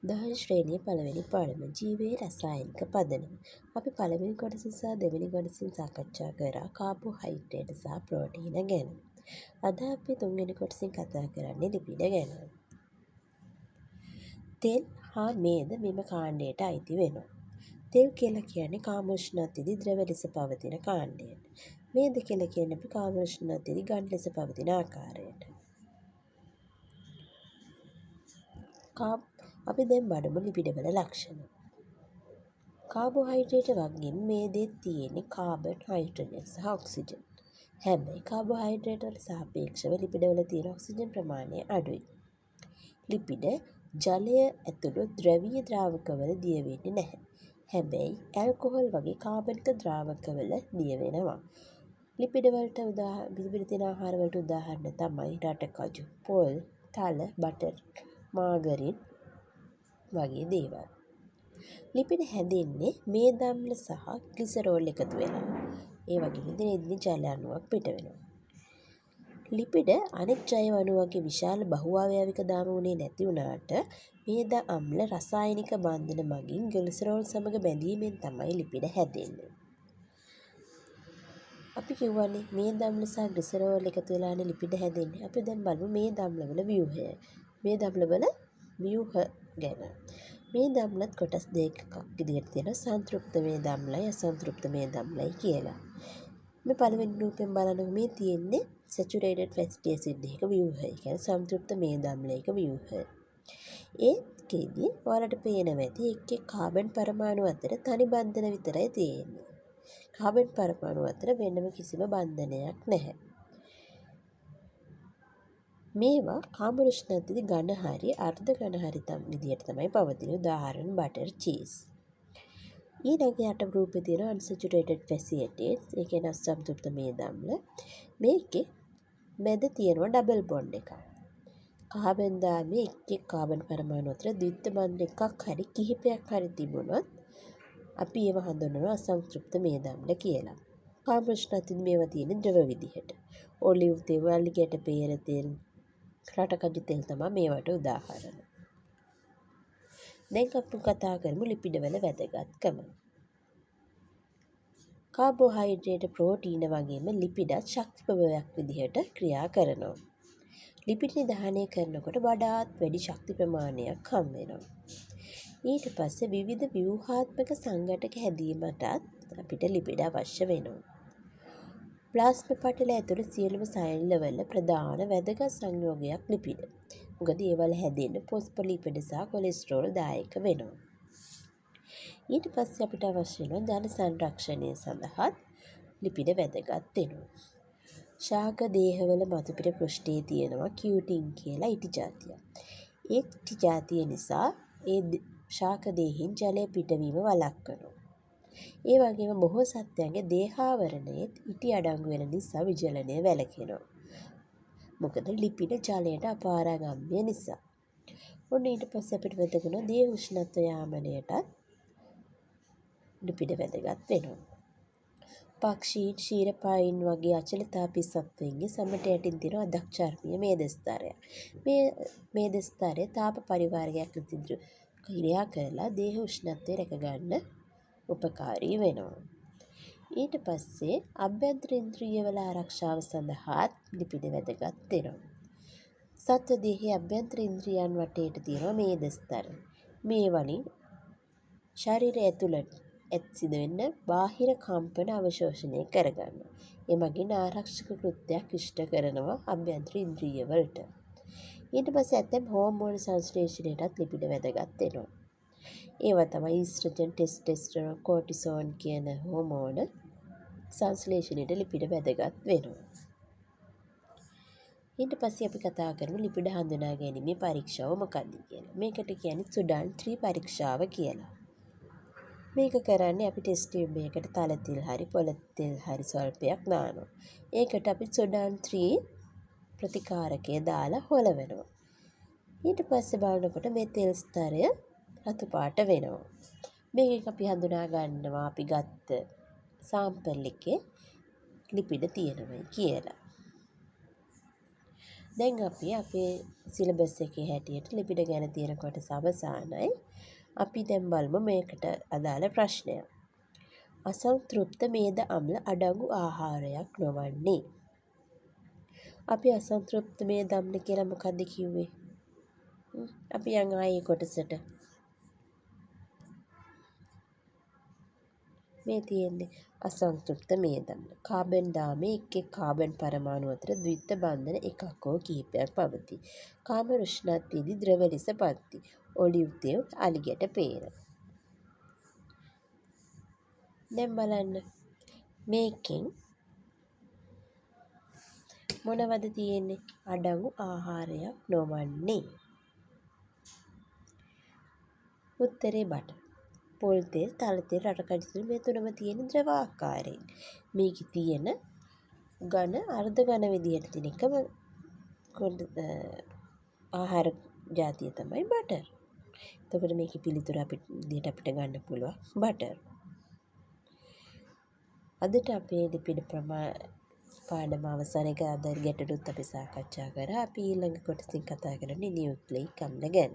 දහන ශ්‍රේණිය පළවෙනි පාඩම ජීවයේ රසායනික පදනම. අපි පළවෙනි කොටස සහ දෙවෙනි කොටසින් සාකච්ඡා කරා කාබෝහයිඩ්‍රේට් සහ ප්‍රෝටීන ගැන. අද අපි තුන්වෙනි කොටසින් කතා කරන්නේ ලිපිඩ ගැන. තෙල් හා මේද මෙම කාණ්ඩයට අයිති වෙනවා. තෙල් කියලා කියන්නේ කාමෝෂ්ණත්වයේදී ද්‍රව ලෙස පවතින කාණ්ඩයට. මේද කියලා කියන්නේ අපි කාමෝෂ්ණත්වයේදී ඝන ලෙස පවතින ආකාරයට. අපි දැන් බලමු ලිපිඩවල ලක්ෂණ. කාබෝහයිඩ්‍රේට් වගේම මේදේ තියෙන්නේ කාබන්, හයිඩ්‍රජන් සහ ඔක්සිජන්. හැබැයි කාබෝහයිඩ්‍රේට් වලට සාපේක්ෂව ලිපිඩවල තියෙන ඔක්සිජන් ප්‍රමාණය අඩුයි. ලිපිඩ ජලය ඇතුළු ද්‍රවීය ද්‍රාවකවල දිය වෙන්නේ නැහැ. හැබැයි ඇල්කොහොල් වගේ කාබනික ද්‍රාවකවල දිය වෙනවා. ලිපිඩ තියෙන ආහාර වලට උදාහරණ තමයි රටකජු, පොල්, තල, බටර්, මාගරින් වගේ දේවල්. ලිපිඩ හැදෙන්නේ මේද අම්ල සහ ග්ලිසරෝල් එකතු වෙලා. ඒ වගේම දිනෙදින ජල අණුවක් පිට වෙනවා. ලිපිඩ අනෙක් ජෛව අණු වගේ විශාල බහුඅවයවික ධාතුනේ නැති වුණාට මේද අම්ල රසායනික බන්ධන මගින් ග්ලිසරෝල් සමග බැඳීමෙන් තමයි ලිපිඩ හැදෙන්නේ. අපි කියවනේ මේද අම්ල සහ ග්ලිසරෝල් එකතු වෙලානේ ලිපිඩ හැදෙන්නේ. අපි දැන් බලමු මේද අම්ලවල ව්‍යුහය. මේද අම්ලවල ව්‍යුහ ගැන. මේද අම්ලත් කොටස් දෙකක් විදිහට තියෙනවා. සංතෘප්ත මේද අම්ලයි අසන්තෘප්ත මේද අම්ලයි කියලා. මේ පළවෙනි රූපයෙන් බලනකොට මේ තියෙන්නේ සැචුරේටඩ් ෆැටි ඇසිඩ් එකක ව්‍යුහය. ඒ කියන්නේ සංතෘප්ත මේද අම්ලයක ව්‍යුහය. ඒකෙදි ඔයාලට පේනවා ඇති එක් කාබන් පරමාණු අතර තනි බන්ධන විතරයි තියෙන්නේ. කාබන් පරමාණු අතර වෙනම කිසිම බන්ධනයක් නැහැ. මේවා කාමෝෂ්ණත්වයේදී ඝන හරි අර්ධ ඝන හරි විදියට තමයි පවතින. උදාහරණ බටර්, චීස්. ඊළඟ යට රූපේ තියෙන අන්සැචුරේටඩ් ෆැටි ඇසිඩ්ස්, ඒ කියන්නේ අසන්තෘප්ත මේද අම්ල. මේකේ මැද තියෙනවා ඩබල් බොන්ඩ් එකක්. කාබන් දාමේ එක් කාබන් පරමාණු අතර ද්විත්ව බන්ධ එකක් හරි කිහිපයක් හරි තිබුණොත් අපි ඒව හඳුන්වනවා අසන්තෘප්ත මේද අම්ල කියලා. කාමෝෂ්ණත්වයේදී මේවා තියෙන ද්‍රව විදිහට. ඔලිව් තෙල්, අලිගැට පේර තෙල්, රටකජු තෙල් තමයි මේවට උදාහරණ. දැන් අපි කතා කරමු ලිපිඩවල වැදගත්කම. කාබෝහයිඩ්‍රේට්, ප්‍රෝටීන වගේම ලිපිඩත් ශක්ති ප්‍රභවයක් විදිහට ක්‍රියා කරනවා. ලිපිඩ් නිධානය කරනකොට වඩාත් වැඩි ශක්ති ප්‍රමාණයක් හම් වෙනවා. ඊට පස්සේ විවිධ ව්‍යුහාත්මක සංඝටක හැදීමටත් අපිට ලිපිඩ අවශ්‍ය වෙනවා. ප්ලාස්ම පටල ඇතුළු සියලුම සෛලවල ප්‍රධාන වැදගත් සංයෝගයක් ලිපිඩ. මොකද ඒවල හැදෙන්න ෆොස්ෆොලිපිඩ සහ කොලෙස්ටරෝල් දායක වෙනවා. ඊට පස්සේ අපිට අවශ්‍ය වෙන ජන සංරක්ෂණය සඳහා ලිපිඩ වැදගත් වෙනවා. ශාක දේහවල මතුපිට පෘෂ්ඨයේ තියෙනවා කියුටින් කියලා ඉටි ජාතියක්. ඒ ඉටි ජාතිය නිසා ඒ ශාක දේහින් ජලය පිටවීම වළක්වනවා. ඒ වගේම බොහෝ සත්ත්වයන්ගේ දේහාවරණයේ ඉටි අඩංගු වෙන නිසා විජලනය වැළකෙනවා. මොකද ලිපිඩ ජලයට අපාරාගම්‍ය නිසා. ඔන්න ඊට පස්සේ අපිට වැදගත් දේහ උෂ්ණත්ව යාමනයටත් ලිපිඩ වැදගත් වෙනවා. පක්ෂීන්, ක්ෂීරපායින් වගේ අචලතාපී සත්ත්වයන්ගේ සමට යටින් තියෙන අදක්ෂර්මීය මේදස්තරය. මේ මේදස්තරය තාප පරිවාරයක් විසින් ක්‍රියා කරලා දේහ උෂ්ණත්වය රැකගන්න උපකාරී වෙනවා. ඊට පස්සේ අභ්‍යන්තර ඉන්ද්‍රියවල ආරක්ෂාව සඳහා ලිපිඩ වැදගත් වෙනවා. සත්ව දේහයේ අභ්‍යන්තර ඉන්ද්‍රියන් වටේට තියෙනවා මේදස්තර. මේ වලින් ශරීරය ඇතුළට සිදුවෙන බාහිර කම්පන අවශෝෂණය කරගන්නවා. එමගින් ආරක්ෂක කෘත්‍යයක් ඉෂ්ට කරනවා අභ්‍යන්තර ඉන්ද්‍රිය වලට. ඊට පස්සේ ඇතැම් හෝමෝන සංශ්ලේෂණයටත් ලිපිඩ වැදගත් වෙනවා. ඒවා තමයි ඊස්ට්‍රජන්, ටෙස්ටොස්ටෙරෝන්, කෝටිසෝන් කියන හෝමෝන සංශ්ලේෂණයට ලිපිඩ වැදගත් වෙනවා. ඊට පස්සේ අපි කතා කරමු ලිපිඩ හඳුනා ගැනීමේ පරීක්ෂාව මොකක්ද කියලා. මේකට කියන්නේ සුඩාන් 3 පරීක්ෂාව කියලා. මේක කරන්නේ අපි ටෙස්ට් ටියුබ් එකකට තල තෙල් හරි පොළ තෙල් හරි ස්වල්පයක් දානවා. ඒකට අපි සුඩාන් 3 ප්‍රතිකාරකය දාලා හොලවනවා. ඊට පස්සේ බලනකොට මේ තෙල් ස්තරය රතු පාට වෙනවා. මේක අපි හඳුනා ගන්නවා අපි ගත්ත සාම්පල් එකේ ලිපිඩ තියෙනවයි කියලා. දැන් අපි අපේ සිලබස් එකේ හැටියට ලිපිඩ ගැන තියෙන කොටස අවසానයි. අපි දැන් බලමු මේකට අදාළ ප්‍රශ්නයක්. අසන්තෘප්ත මේද අම්ල අඩංගු ආහාරයක් නොවන්නේ. අපි අසන්තෘප්ත මේද අම්ල කියලා මොකද්ද කිව්වේ? අපි යන් ආයේ කොටසට. මේ තියෙන්නේ අසන්තෘප්ත මේද අම්ල. කාබන් දාමේ එක් කාබන් පරමාණු අතර ද්විත්ව බන්ධන එකක් හෝ කිහිපයක් පවතී. කාම උෂ්ණත්වයේදී ද්‍රව ලෙස පත්ති. ඔලිව් තෙල්, අලිගැට පේර. දැන් බලන්න මේකෙන් මොනවද තියෙන්නේ? අඩංගු ආහාරයක් නොවන්නේ. උත්තරේ බටර්. පොල් තෙල්, තල තෙල්, රටකඩි තෙල් මේ තුනම තියෙන ද්‍රව ආකාරයෙන්. මේකේ තියෙන ඝන අර්ධ ඝන විදිහට තියෙන එකම ආහාර ජාතිය තමයි බටර්. එතකොට මේකේ පිළිතුර අපිට ගන්න පුළුවන් බටර්. අදට අපේ ලිපිඩ පාඩම අවසානයේ අද ගැටලුත් අපි සාකච්ඡා කරා. අපි ඊළඟ කොටසින් කතා කරන්නේ නියුක්ලියික් අම්ල ගැන.